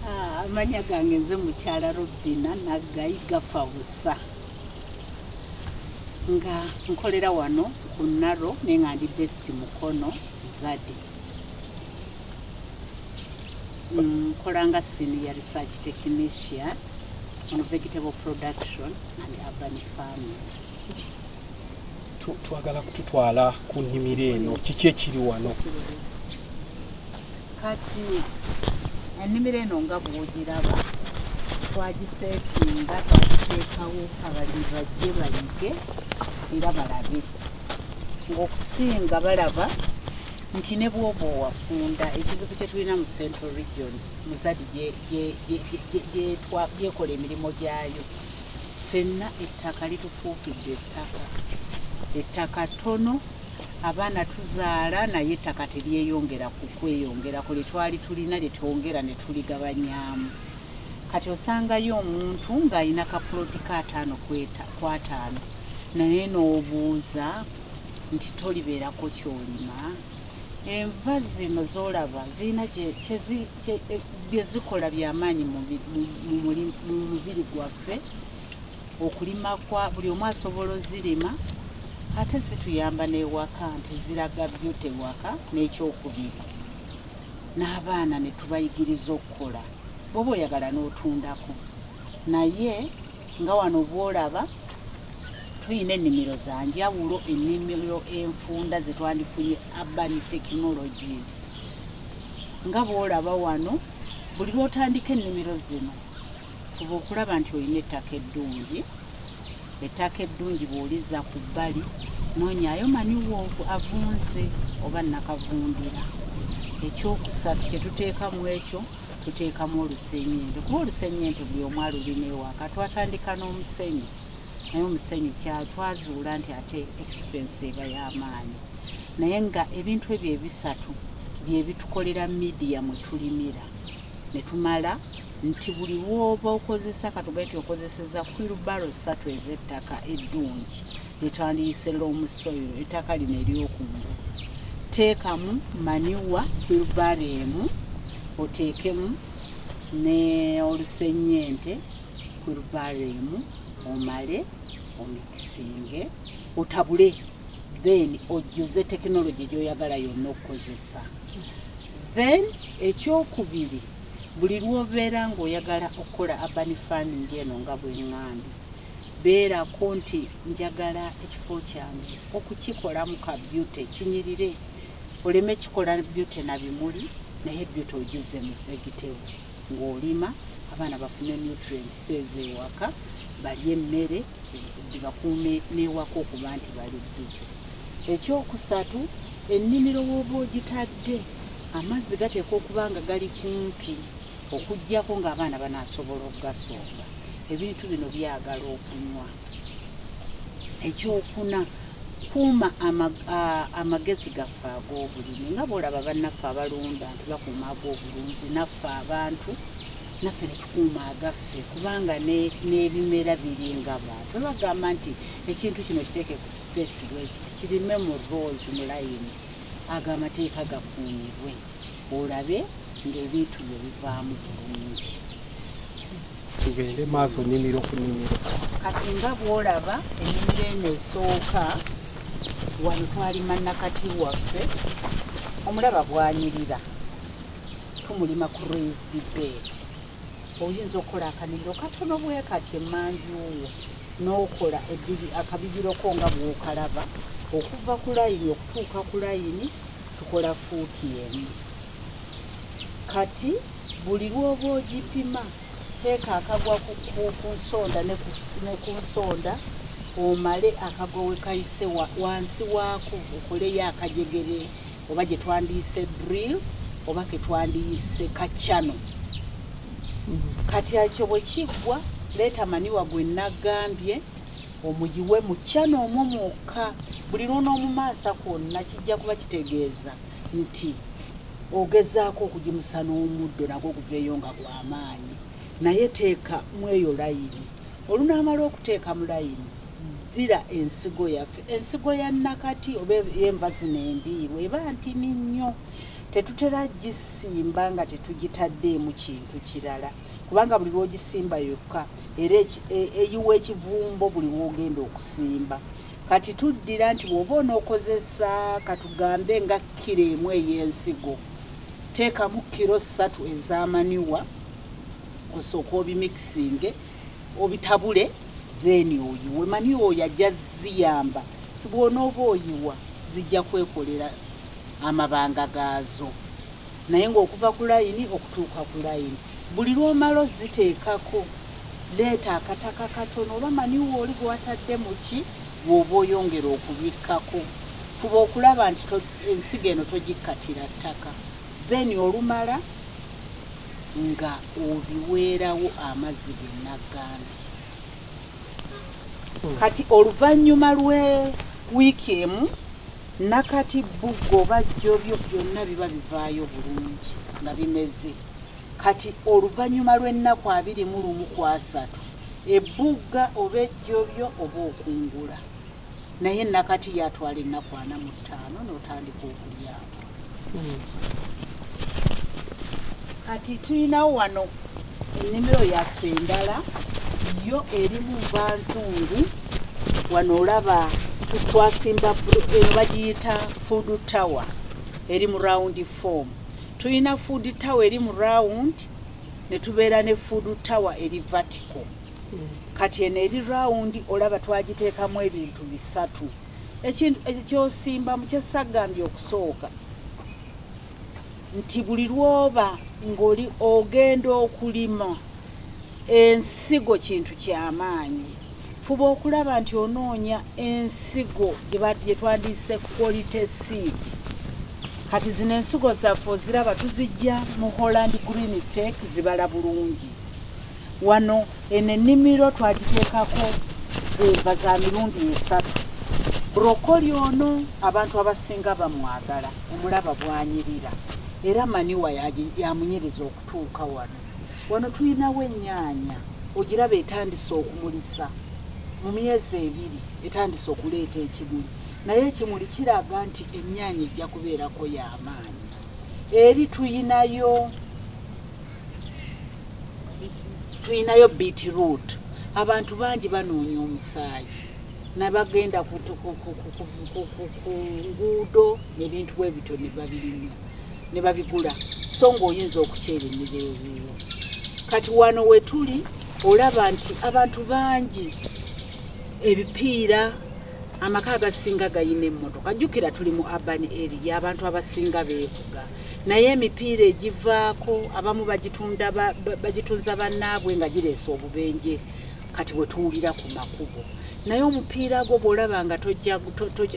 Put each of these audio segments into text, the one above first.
Amanya gange nze mukyala Robina Naggayi Gafabusa nga nkolera wano ku Naro nenga ndi best Mukono MUZARDI. Nkolanga senior research technician on vegetable production and urban farming. Twagala kututwala ku nnimiro eno, kiki ekiri wano? Kati ennimiro eno nga bw'ogiraba twagiseetinga, twagiteekawo abalimi bajje bayige era balabe, ng'okusinga balaba nti ne bw'oba owafunda ekizibu kye tulina mu Central Region MUZARDI gyekola emirimu gyayo, ffenna ettaka litufuukidde ettaka ttono, abaana tuzaala naye ettaka teryeyongera ku kweyongerako lye twali tulina lye twongera ne tuligabanyaamu. Kati osangayo omuntu ng'alina kapuloti ka 5 ku 5 naye n'obuuza nti tolibeerako kyolima. Enva zino z'olaba zirina bye zikola by'amaanyi mu mubiri gwaffe. Okulima kwa buli omu asobola ozirima, ate zituyamba n'ewaka nti ziraga byute waka n'ekyokubiri. N'abaana ne tubayigiriza okukola, bw'oba oyagala n'otundako. Naye nga wano bw'olaba tulina ennimiro za njawulo, ennimiro enfunda ze twandifunye urban technologies. Nga bw'olaba wano buli lw'otandika ennimiro zino fuba okulaba nti olina ettaka eddungi. Ettaka eddungi bw'oliza ku bbali noonyaayo manyiwoovu avunze oba nakavundira. Ekyokusatu kye tuteekamu ekyo tuteekamu olusennyente, kuba olusennyente buli omu alulina ewaka. Twatandika n'omusenyu naye omusenyu twazuula nti ate expensive y'amaanyi, naye nga ebintu ebyo ebisatu bye bitukolera media mwe tulimira ne tumala nti buli lw'oba okozesa katugati okozeseza wheelbarrow 3 ez'ettaka eddungi lyetwandiyise lomusoyo, ettaka lino ery'okungulu, teekamu maniwa wheelbarrow emu, oteekemu ne olusennyente wheelbarrow emu, omale omikisinge, otabule, then ojjuze tekinologi gy'oyagala yonna okukozesa. Then ekyokubiri, buli lw'obeera ng'oyagala okukola urban farming eno nga bw'eŋŋambye, beerako nti njagala ekifo kyange okukikolamu ka byute kinyirire. Oleme kikola byute na bimuli, naye byute ogize mu vegetable ng'olima, abaana bafune nutrients ez'ewaka, balye emmere, bakuume n'ewaka okuba nti bali bbizo. Ekyokusatu, ennimiro w'oba ogitadde, amazzi gateekwa okuba nga gali kumpi okuggyako ng'abaana banaasobola okugasonga. Ebintu bino byagala okunywa. Ekyokuna, kuuma amagezi gaffe ag'obulimi. Nga bw'olaba bannaffe abalunda nti bakuuma ag'obulunzi, naffe abantu naffe ne tukuuma agaffe, kubanga n'ebimera biringa bantu. Bagamba nti ekintu kino kiteeke ku space bwekiti, kirime mu rows mu layini, ago amateeka gakuumibwe, olabe ng'ebintu byo bivaamu bulungi. Tugende maaso nnimiro ku nnimiro. Kati nga bw'olaba ennimiro eno esooka wano twalima nakati waffe, omulaba bwanyirira, tumulima ku raised bed. Oyinza okukola akanimiro katono bwe kati emmanjuuyo n'okola akabibiro ko nga bw'okalaba, okuva ku layini okutuuka ku layini tukola fuuti emu. Kati buli lw'oba ogipima, teeka akagwa ku nsonda ne ku nsonda, omale akagwa we kayise wansi waako okoleyo akajegere, oba gye twandiyise drill oba ke twandiyise kacyano. Kati ekyo bwe kiggwa, leeta maniwa gwe nagambye, omuyiwe mu kyano omwo mwokka. Buli lw'onoomumaasa kwonna kijja kuba kitegeeza nti ogezaako okugimusa n'omuddo nagwo guveeyo nga gw'amaanyi. Naye teeka mweyo layini. Olunaamala okuteeka mu layini, ddira ensigo yaffe, ensigo ya nakati oba enva zino endiirwa eba ntini nnyo. tetutera gisimba nga tetugitaddeemu kintu kirala kubanga buli lwogisimba yokka era eyiwa ekivumbo buli lwogenda okusimba kati tuddira nti bw'oba onookozesa katugambe nga kiro emu ey'ensigo teekamu kiro 3 ez'amaniwa osooka obimikisinge obitabule then oyiwe maniwa oyo ajja ziyamba bw'onooba oyiwa zijja kwekolera amabanga gaazo naye ng'okuva ku layini okutuuka ku layini buli lw'omala oziteekako leeta akataka katono oba maniwa oli gwe watadde mu ki bw'oba oyongera okubikkako fuba okulaba nti ensigo eno togikkatira ttaka then olumala nga obiweerawo amazzi ge naggambye kati oluvannyuma lwe wiiki emu nakati bugga oba jjobyo byonna biba bivaayo bulungi nga bimeze kati oluvannyuma lw'ennaku 21 ebugga oba ejjobyo oba okungula naye nakati yatwala ennaku 45 n'otandika okulyako kati tulinawo wano ennimiro yaffe endala yo erimu banzungu wano olaba twasimba eno bagiyita food tower eri mu round form tulina food tower eri mu round ne tubeera ne food tower eri vertical kati eno eri round olaba twagiteekamu ebintu 3 ekintu ekyosimba mukyesagambye okusooka nti buli lwoba ng'oli ogenda okulima ensigo kintu ky'amaanyi fuba okulaba nti onoonya ensigo gye twandise quality seed kati zino ensigo zaffe oziraba tuzijja mu Holland Green Tech zibala bulungi wano eno ennimiro twagiteekako enva za mirundi 3 brokoli ono abantu abasinga bamwagala omulaba bwanyirira era maniwa yamunyiriza okutuuka wano tulinawo ennyaanya ogiraba etandise okumulisa mu myezi 2 etandise okuleeta ekimuli naye ekimuli kiraga nti ennyaanya ejja kubeerako y'amaanyi eri tuyinayo beetroot abantu bangi banoonya omusaayi nabagenda ku nguudo ebintu bwebito ne babigula so ng'oyinza okukyeremera ewiiwo kati wano we tuli olaba nti abantu bangi ebipiira amaka agasinga gayina emmotoka jjukira tuli mu urban area abantu abasinga beevuga naye emipiira egivaako abamu bagitunza bannaabwe nga gireesa obubenje kati bwe tuwulira ku makubo naye omupiira gwo bw'olaba nga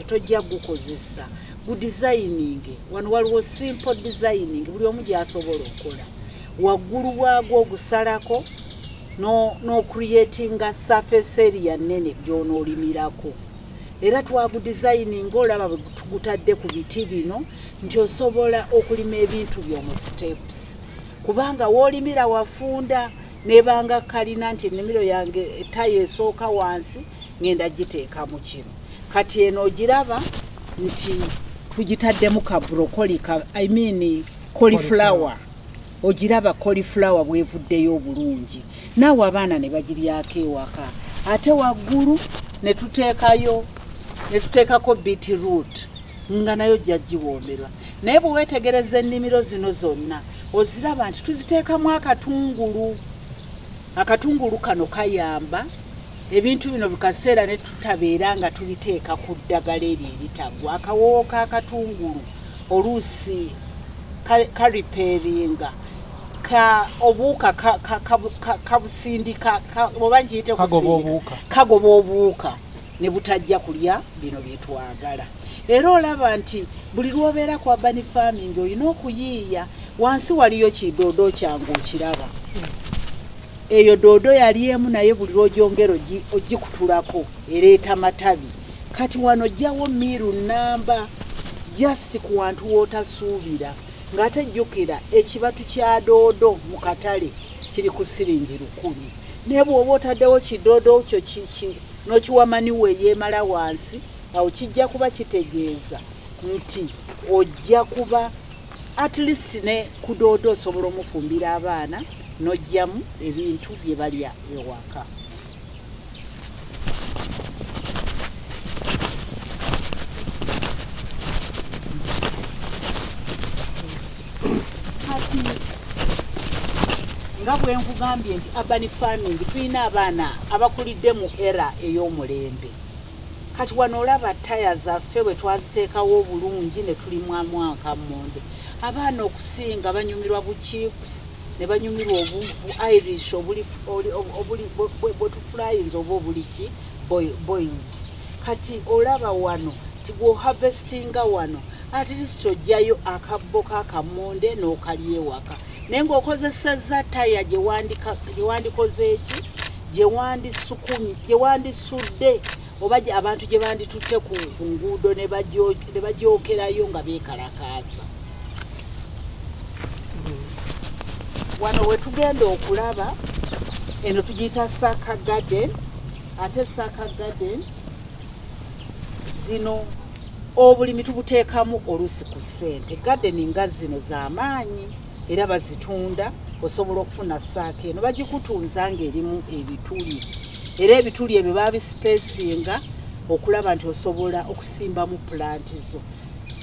tojja gukozesa gudesigning wano waliwo simple designing buli omu gy'asobola okukola waggulu waagwo ogusalako n'ocreatinga surface area nnene gy'onoolimirako era twagudesigning olaba bwe tugutadde ku biti bino nti osobola okulima ebintu by'omu steps kubanga w'olimira wafunda nebanga kalina nti ennimiro yange etayo esooka wansi ngenda giteekamu kino kati eno ogiraba nti tugitaddemu ka brokoli cauliflower ogiraba cauliflower bwevuddeyo obulungi naawe abaana ne bagiryako ewaka ate waggulu ne tuteekako beetroot nga nayo jjagiwoomerwa naye bwe weetegereza ennimiro zino zonna oziraba nti tuziteekamu akatungulu kano kayamba ebintu bino bikaseera ne tutabeera nga tubiteeka ku ddagala eryo eritagwa akawoowo k'akatungulu oluusi kariperinga obuuka kabusindika oba nkiyite kusindika kagoba obuuka ne butajja kulya bino bye twagala era olaba nti buli lw'obeera ku urban farming olina okuyiiya wansi waliyo kidoodo kyange okiraba eyo doodo yali emu naye buli lw'ogyongera ogikutulako ereeta matabi kati wano ojjawo miru namba just ku wantu w'otasuubira ng'ate jjukira ekibatu kya doodo mu katale kiri ku siringi 100 naye bw'oba otaddewo kidoodo kyo n'okiwamaniwa eyeemala wansi awo kijja kuba kitegeeza nti ojja kuba at least ne kudoodo osobola omufumbira abaana n'ojjamu ebintu bye balya ewaka. Nga bwe nkugambye nti urban farming tulina abaana abakulidde mu era ey'omulembe. Kati wano olaba ttaya zaffe bwe twaziteekawo obulungi ne tulimwamu akammonde. Abaana okusinga banyumirwa bu chips ne banyumirwa obu Irish obuli bwetufryinze oba obuliki boiled. Kati olaba wano tigwo harvestinga wano at least ojjayo akabbo k'akammonde n'okalya ewaka. Naye ng'okozesezza ttaya gye wandikoze eki gye wandisudde oba abantu gye banditutte ku nguudo ne bagyokerayo nga beekalakaasa. Wano we tugenda okulaba eno tugiyita saka garden. Ate saka garden zino obulimi tubuteekamu olusi ku ssente. Garden nga zino z'amaanyi era bazitunda osobola okufuna saaka eno bagikutunza ng'erimu ebituli. Era ebituli ebyo babisipesinga okulaba nti osobola okusimbamu planti zo.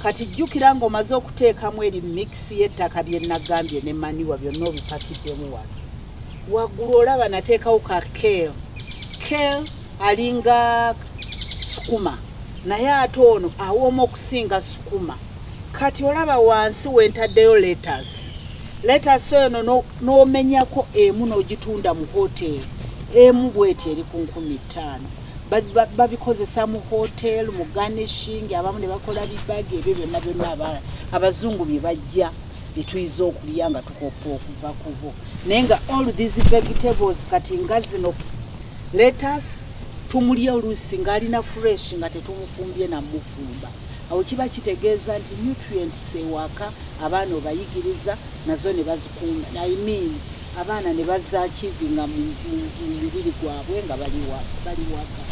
Kati jjukira ng'omaze okuteekamu eri mix y'ettaka bye nagambye ne maniwa byonna obipakiddemu wano. Waggulu olaba nateekawo ka kale. Kale alinga sukuma naye ate ono awooma okusinga sukuma. Kati olaba wansi wentaddeyo lettuce. Lettuce eno n'omenyako emu n'ogitunda mu hoteri. Emu bweti eri ku 15,000. Babikozesa mu hotel mu garnishing abamu ne bakola bibagi ebyo byonna abazungu bye bajja bituyiza okulya nga tukoppa okuva kubo. Naye nga all these vegetables kati nga zino lettuce tumulya oluusi ng'alina fresh nga tetumufumbye namufumba. Awo kiba kitegeeza nti nutrients ewaka abaana obayigiriza nazo ne bazikunda. I mean abaana ne bazaakivinga mu mubiri gwabwe nga bali waka.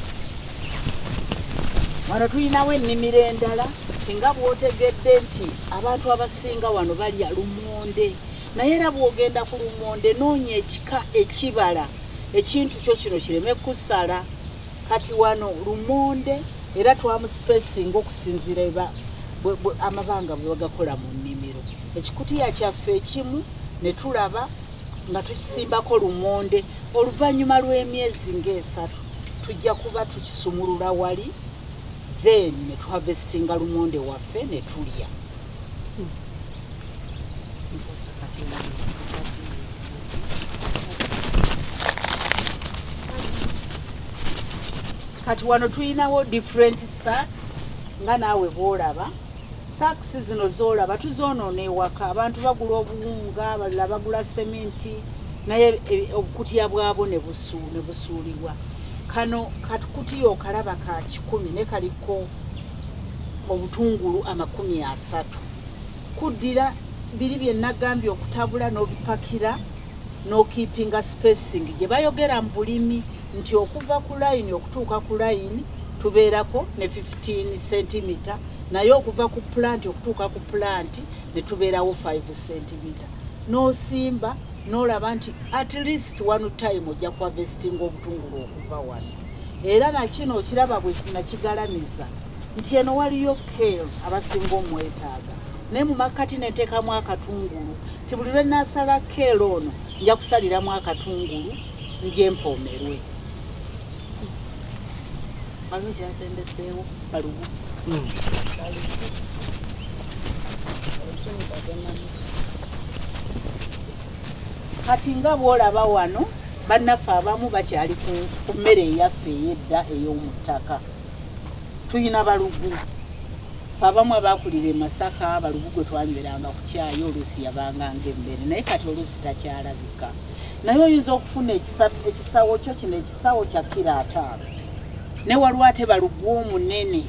Wano tulinawo ennimiro endala singa bw'otegedde nti abantu abasinga wano balya lumonde. Naye era bw'ogenda ku lumonde noonya ekika ekibala ekintu kyo kino kireme kusala. Kati wano lumonde era twamusipesinga okusinziira amabanga bwe bagakola mu nnimiro. Ekikutiya kyaffe ekimu ne tulaba nga tukisimbako lumonde. Oluvannyuma lw'emyezi ng'esatu tujja kuba tukisumulula wali then ne tuharvestinga lumonde waffe ne tulya. Kati wano tulinawo different sacks nga naawe bw'olaba. Sacks zino z'olaba tuzoonoona ewaka. Abantu bagula obuwunga, abalala bagula sementi, naye obukutiya bwabo ne busuulibwa. Kano katukutiya okalaba ka 10 ne kaliko obutungulu 30. Kuddira biri bye nagambye okutabula n'obipakira n'okeepinga spacing gye bayogera mu bulimi nti okuva ku line okutuuka ku line tubeerako ne 15 cm, naye okuva ku plant okutuuka ku plant ne tubeerawo 5 cm. N'osimba n'olaba nti at least one time ojja ku harvesting obutungulu okuva wano. Era nakino okiraba bwe nakigalamiza nti eno waliyo kale abasinga omwetaaga. Naye mu makati neteekamu akatungulu ti buli lwe naasala kale ono nja kusaliramu akatungulu ndye empoomerwe. Waliwo kyasendeseewo balugu. Kati nga bw'olaba wano bannaffe abamu bakyali ku mmere eyaffe ey'edda ey'omu ttaka. Tuyina balugu. Abamu abaakulira e Masaka balugu gwe twanyweranga ku kyayi oluusi yabanga ng'emmere naye kati oluusi takyalabika. Naye oyinza okufuna ekisawo kyo kino ekisawo kya kilo 5. Ne waliwo ate balugu omunene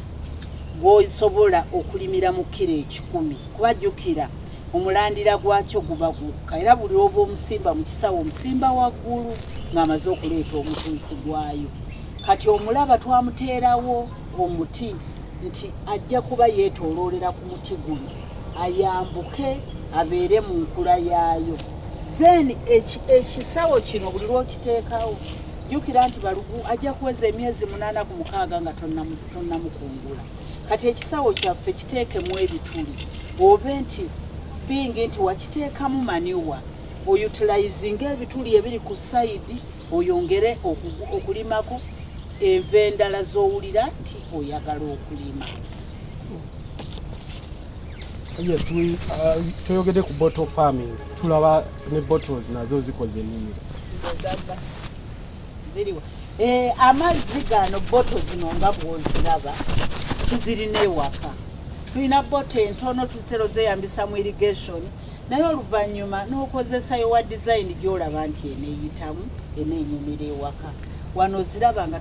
gw'osobola okulimira mu kilo 10. Kubajjukira omulandira gwakyo guba gukka era buli oba omusimba mu kisawo omusimba waggulu ng'amaze okuleeta omutuusi gwayo. Kati omulaba twamuteerawo omuti nti ajja kuba yeetooloolera ku muti guno ayambuke abeere mu nkula yaayo. Then ekisawo kino buli lwokiteekawo jjukira nti balugu ajja kuweza emyezi 8 ku 6 nga tonnamukungula. Kati ekisawo kyaffe kiteekemu ebituli obe nti bingi nti wakiteekamu maniwa oyutilizinga ebituli ebiri ku sayidi oyongere okulimako enva endala z'owulira nti oyagala okulima. Yes, tuyogedde ku bottle farming. Tulaba ne bottles nazo zikoze ennimiro. Amazzi gano bottle zino nga bw'oziraba tuzirina ewaka. Tulina bottle entono tuzitero zeeyambisa mu irrigation naye oluvannyuma n'okozesa yowa design gy'olaba nti eneeyitamu eneenyumira ewaka. Wano ziraba nga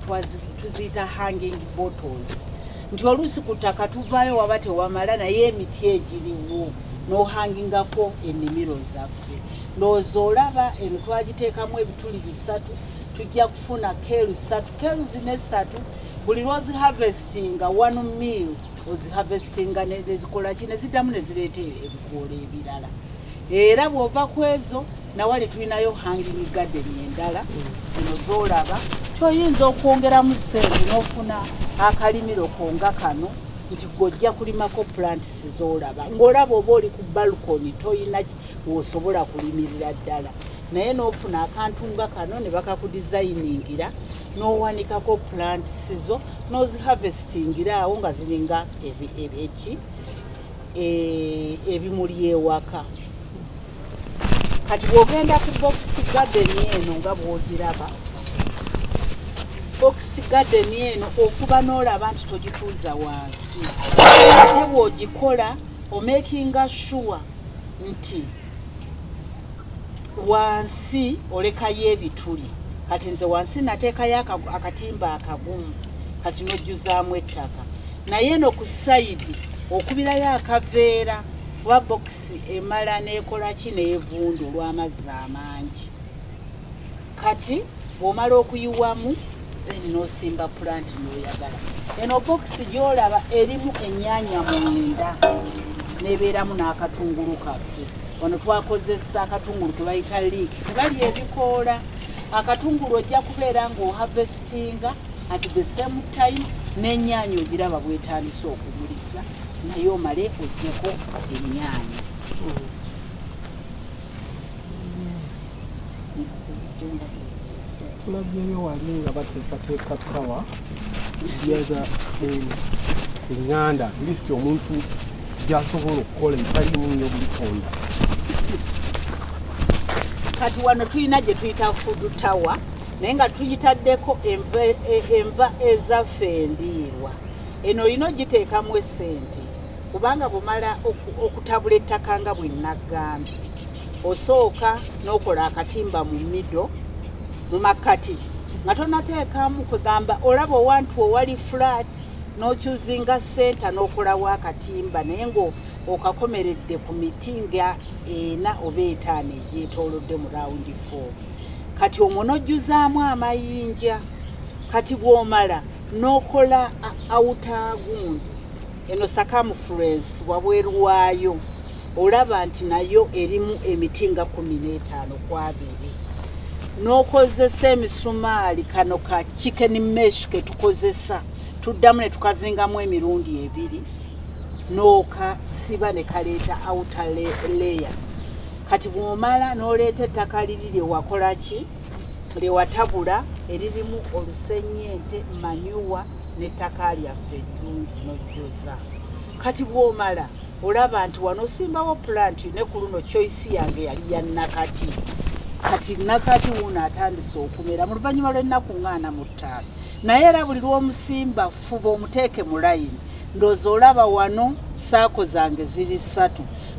tuziyita hanging bottles. Nti oluusi ku ttaka tuvaayo waba tewamala naye emiti egiriwo n'ohangingako ennimiro zaffe. Ndowooza olaba eno twagiteekamu ebituli 3 tujja kufuna keelu 3. Keelu zino 3 buli lw'oziharvestinga 1 meal oziharvestinga nezikola ki ne ziddamu ne zireeta ebikoola ebirala. Era bw'ova ku ezo nawali tulinayo hanging garden endala zino z'olaba kyoyinza okwongeramu ssente n'ofuna akalimiro konga kano nti gojja kulimako plants z'olaba ng'olaba oba oli ku balcony toyina w'osobola kulimirira ddala naye n'ofuna akantu nga kano ne bakakudizayiningira n'owanikako plants zo n'oziharvestingira awo nga ziringa ebimuli ewaka. Kati bw'ogenda ku box garden eno nga bw'ogiraba box garden eno okuba n'olaba nti togituuza wansi ate bw'ogikola omakinga sure nti wansi olekayo ebituli. Kati nze wansi nateekayo akatimba akagumu kati n'ojjuzaamu ettaka naye eno ku sayidi okubirayo akaveera wa boxi emala n'ekola ki n'evundu olw'amazzi amangi. Kati bw'omala okuyiwamu n'osimba plant n'oyagala. Eno boxi gy'olaba erimu ennyaanya mwenda n'ebeeramu n'akatungulu kaffe. Wano twakozesa akatungulu ke bayita liiki tebali ebikoola. Akatungulu ojja kubeera ng'oharvestinga at the same time n'ennyaanya ogiraba bwetandise okumulisa naye omale oggyeko ennyaanya. Tulabyeyo wali nga bateekateeka kawa yaza eŋŋanda lisiti omuntu gy'asobola okukola etalimu nnyo bulikonda. Kati wano tulina gye tuyita food tower naye nga tuyitaddeko enva ezaffe endiirwa. Eno olina ogiteekamu essente kubanga bw'omala okutabula ettaka nga bwe naggambye osooka n'okola akatimba mu middle mu makkati nga tonateekamu kwegamba olaba owantu owali flat n'okyuzinga senta n'okolawo akatimba naye ng'okakomeredde ku miti nga 4 oba 5 egyetoolodde mu rawundi 4. Kati omwo n'ojjuzaamu amayinja. Kati bw'omala n'okola awutaagundi eno circumference wabweru waayo olaba nti nayo erimu emiti nga 15 ku 2 n'okozesa emisumaali kano ka chicken mesh ke tukozesa tuddamu ne tukazingamu emirundi 2 n'okasiba ne kaleeta outer layer. Kati bw'omala n'oleeta ettaka liri lye wakola ki lye watabula eririmu olusennyente manure n'ettaka lyaffe erirunzi n'ojjoza. Kati bw'omala olaba nti wano osimbawo plant ne ku luno choice yange yali ya nakati. Kati nakati wuno atandise okumera mu luvannyuma lw'ennaku 45 naye era buli lw'omusimba fuba omuteeke mu layini. Ndowooza olaba wano saako zange ziri 3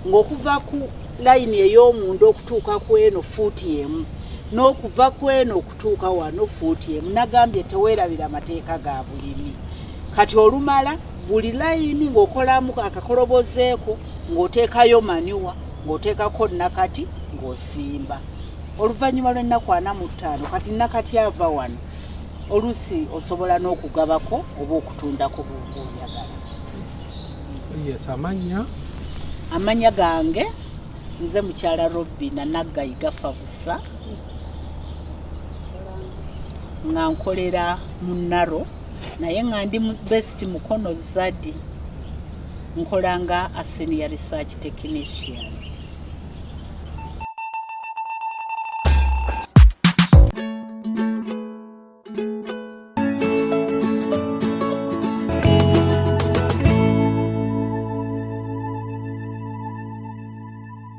ng'okuva ku layini ey'omunda okutuuka ku eno fuuti emu n'okuva ku eno okutuuka wano fuuti emu. Nagambye teweerabira amateeka ga bulimi. Kati olumala buli layini ng'okolamu akakolobozeeko ng'oteekayo maniwa ng'oteekako nakati ng'osimba. Oluvannyuma lw'ennaku 45 kati nakati ava wano oluusi osobola n'okugabako oba okutundako bw'oyagala. Yes, amanya gange nze mukyala Robina Naggayi Gafabusa nga nkolera mu Naro naye nga ndi best Mukono ZADI nkolanga a senior research technician.